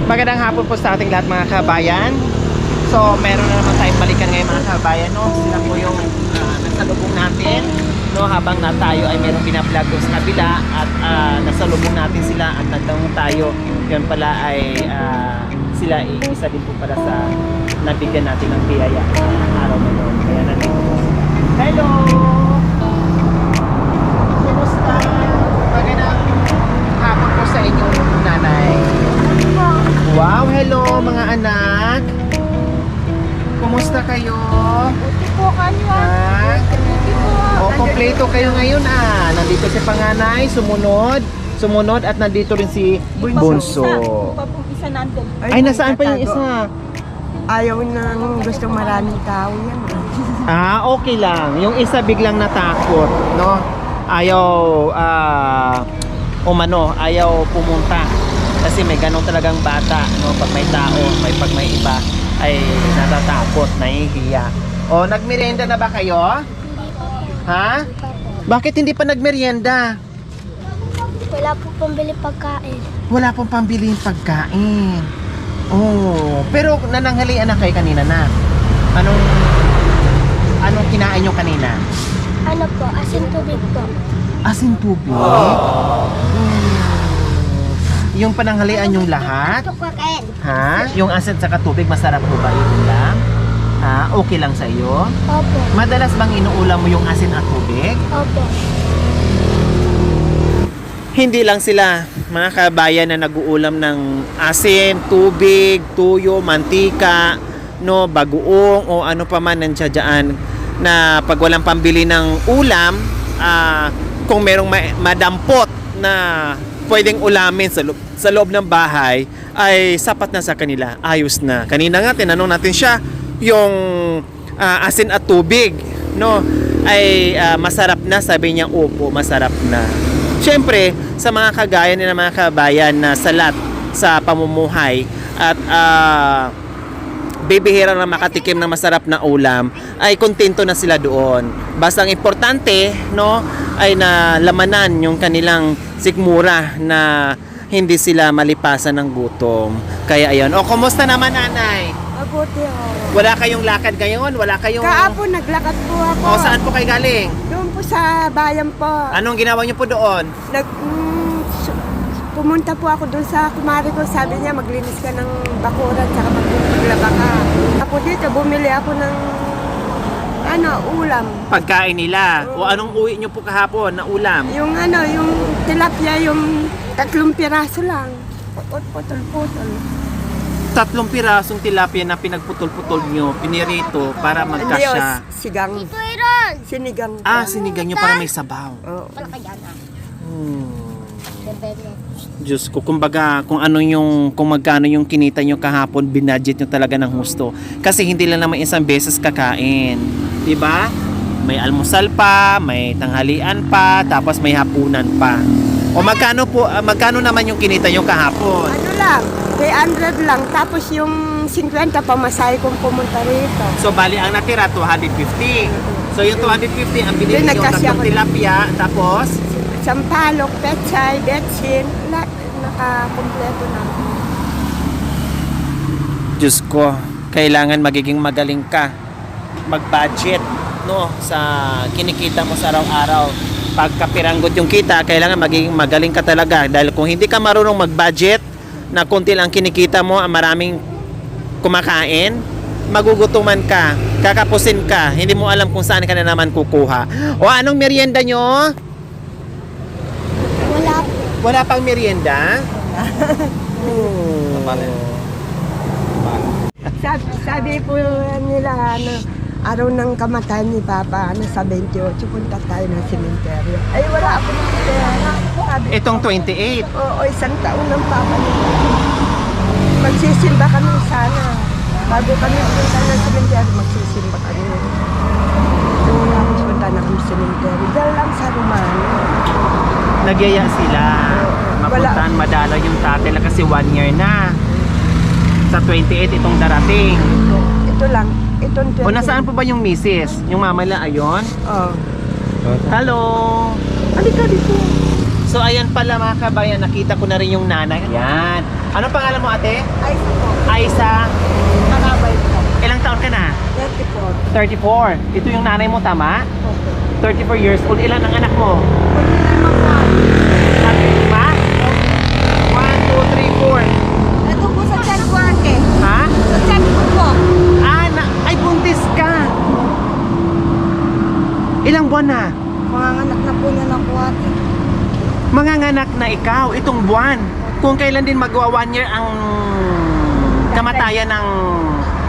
Magandang hapon po sa ating lahat mga kabayan. So meron na naman tayong balikan ngayon mga kabayan, no? Sila po yung nasalubong natin, no? Habang na tayo ay merong binablog doon sa kabila. At nasalubong natin sila at nagtanong tayo. Yun pala ay sila isa din po pala sa nabigyan natin ng biyaya sa araw na yun. Kaya nandito po sila. Hello! Kumusta? Magandang hapon po sa inyong nanay. Wow, hello mga anak. Kumusta kayo? Buti po kayo. Ha? Buti po. O, kompleto kayo ngayon Nandito si panganay, sumunod at nandito rin si Bunso. Isa nandun. Ay, nasaan pa yung isa? Ayaw nang gusto maraming tao yan. Okay lang. Yung isa biglang natakot, no? Ayaw ayaw pumunta. Kasi may ganun talagang bata, no? Pag may tao, pag may iba ay natatakot, nahihiya. O, nagmerienda na ba kayo? Ha? Bakit hindi pa nagmerienda? Wala po pambili pagkain. Wala pong pambiling pagkain. Oh, pero nananghalian na kayo kanina na. Anong kinain nyo kanina? Ano po? Asin tubig po. Asin tubig? Yung pananghalian yung lahat? Ito pagkain. Ha? Yung asin sa tubig, masarap po ba yun lang? Ha? Okay lang sa iyo? Opo. Madalas bang inuulam mo yung asin at tubig? Opo. Hindi lang sila, mga kabayan, na nag-uulam ng asin, tubig, tuyo, mantika, no, bagoong o ano pa man nandiyan dyan, na pag walang pambili ng ulam, kung merong madampot na pwedeng ulamin sa loob ng bahay, ay sapat na sa kanila, ayos na. Kanina nga tinanong natin siya yung asin at tubig, no, ay masarap na, sabi niya opo, masarap na. Siyempre, sa mga kagaya nila mga kabayan na salat sa pamumuhay at bibihira na makatikim ng masarap na ulam, ay kontento na sila doon. Basta ang importante, no, ay na lamanan yung kanilang sikmura na hindi sila malipasan ng gutom. Kaya ayun. O, kumusta naman nanay? Mabuti ho. Wala kayong lakad ngayon? Wala kayong... Kahapon naglakad po ako. O, saan po kayo galing? Doon po sa bayan po. Anong ginawa niyo po doon? Pumunta po ako doon sa kumari ko. Sabi niya maglinis ka ng bakuran tsaka maglaba ka. Ako dito bumili ako ng ulam. Pagkain nila. O anong uwi niyo po kahapon na ulam? Yung yung tilapia, yung 3 piraso lang. Putol-putol. 3 pirasong tilapia na pinagputol-putol nyo, pinirito para magkasya. Sigang. Ito Iron! Sinigang. Sinigang nyo para may sabaw. Oo. Wala ka dyan Diyos ko, kumbaga, kung magkano yung kinita nyo kahapon, binudget nyo talaga ng husto. Kasi hindi lang naman isang beses kakain. Diba? May almusal pa, may tanghalian pa, tapos may hapunan pa. O magkano naman yung kinita nyo kahapon? Ano lang, 300 lang. Tapos yung 50 pamasahe kong pumunta rito. So, bali ang natira, 250. So, yung 250, ang binili nyo, Nagkasya 3 ko. tilapia, tapos... Sampalok, pechay, betsin, nakakumpleto na. Diyos ko, kailangan magiging magaling ka. Mag-budget, no? Sa kinikita mo sa araw-araw. Pagkapiranggot yung kita, kailangan magiging magaling ka talaga. Dahil kung hindi ka marunong mag-budget, na konti lang kinikita mo, maraming kumakain, magugutuman ka, kakapusin ka, hindi mo alam kung saan ka na naman kukuha. O anong merienda nyo? Wala po. Wala pang merienda? Sabi po nila, araw ng kamatayan ni Papa, sa 28, punta tayo ng sementeryo. Ay, wala ako ng pera. Sabi, Itong 28. oo, 1 taon ng Papa nila. Magsisimba kami sana. Bago kami punta ng sementeryo, magsisimba kami. Punta na kami sementeryo. Diyan lang sa Romano. Nagyaya sila. Mapuntahan, madalaw yung tatay na kasi 1 year na. Sa 28 itong darating. Ito lang. Itong 20. O nasaan po ba yung misis? Yung mama nila ayon? Oh. Hello! Halika dito. So ayan pala mga kabayan, nakita ko na rin yung nanay. Ayan. Ano pangalan mo ate? Ay, po. Aisa. Karabay po. Ilang taon ka na? 34. 34. Ito yung nanay mo, tama? Opo. 34 years old. Ilan ang anak mo? Kung limang mahal. Sabi, lima? 1, 2, 3, 4. Ito po sa chat ko ate. Ha? Sa chat ko po. Ay buntis ka. Ilang buwan na? Mga anak na po niya na po ate. Manganganak na ikaw itong buwan. Kung kailan din magwa 1 year ang kamatayan ng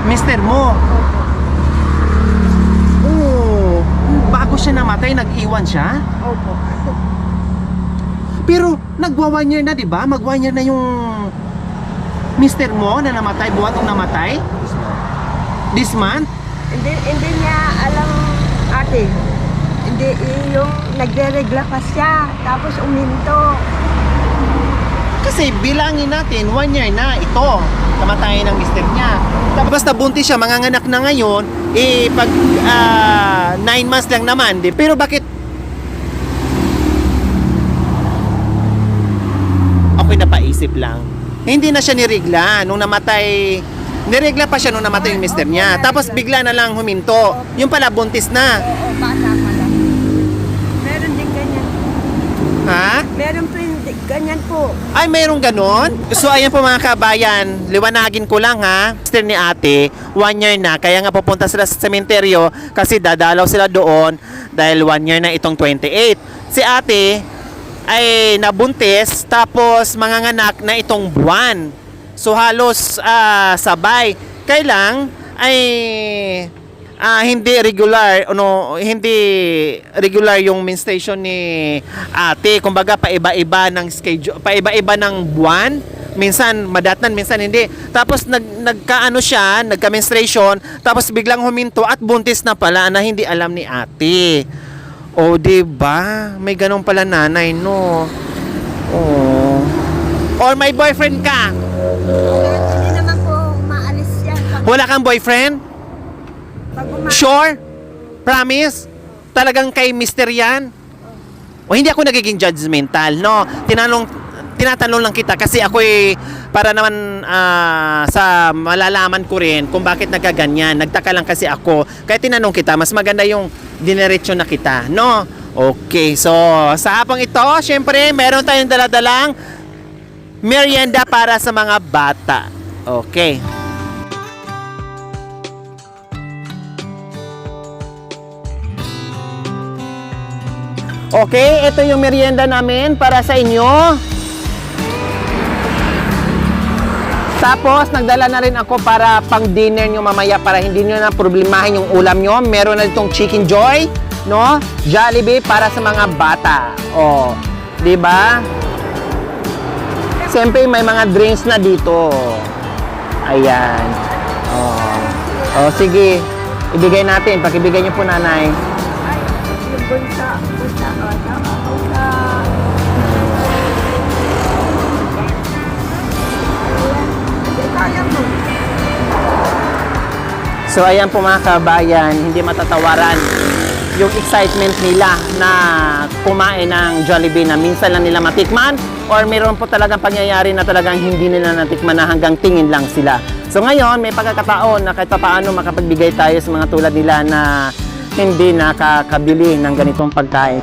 mister mo. Oo. Bago siya namatay, nag-iwan siya. Opo. Pero nagwa 1 year na, di ba? Mag 1 year na yung mister mo na namatay, buwat ang namatay. This month? Hindi niya alam ate. Hindi yung nagre-regla pa siya. Tapos uminto. Kasi bilangin natin, 1 year na ito, kamatayan ng mister niya. Tapos basta buntis siya, manganganak na ngayon, pag 9 months lang naman. Pero bakit? Ako'y napaisip lang. Hindi na siya nirigla nung namatay. Nirigla pa siya nung namatay yung mister niya. Tapos bigla na lang huminto. Yung pala buntis na. Oo, bata pa lang. Meron din ganyan. Ha? Meron po yung ganyan po. Ay, mayroong ganon? So, ayan po mga kabayan, liwanagin ko lang ha. Mister ni ate, 1 year na, kaya nga pupunta sila sa sementeryo kasi dadalaw sila doon dahil 1 year na itong 28. Si ate ay nabuntis tapos manganganak na itong buwan. So, halos sabay. Kailang ay hindi regular yung menstruation ni ate. Kumbaga paiba-iba ng schedule, paiba-iba ng buwan. Minsan madatnan, minsan hindi. Tapos nagka-menstruation, tapos biglang huminto at buntis na pala na hindi alam ni ate. O, di ba? May ganun pala nanay, no? Oh. Or may boyfriend ka? Hindi naman po umaalis yan. Wala kang boyfriend? Pag Sure? Promise? Talagang kay mister yan? O hindi ako nagiging judgmental, no? Tinatanong lang kita kasi ako'y para naman sa malalaman ko rin kung bakit nagkaganyan. Nagtaka lang kasi ako. Kaya tinanong kita, mas maganda yung dinerecho na kita, no? Okay, so sa hapong ito, syempre, meron tayong daladalang merienda para sa mga bata. Okay. Okay, ito yung merienda namin para sa inyo. Tapos, nagdala na rin ako para pang dinner nyo mamaya para hindi nyo na problemahin yung ulam nyo. Meron na itong Chicken Joy, no? Jollibee para sa mga bata. Oh, di ba? Siyempre, may mga drinks na dito. Ayan. Oh, sige. Ibigay natin. Pakibigay nyo po, nanay. yung bunsa. Kaya mo. So ayan po mga kabayan, hindi matatawaran yung excitement nila na kumain ng Jollibee na minsan lang nila matikman or meron po talagang pangyayari na talagang hindi nila natikman na hanggang tingin lang sila. So ngayon, may pagkakataon na kahit paano makapagbigay tayo sa mga tulad nila na hindi nakakabili ng ganitong pagkain.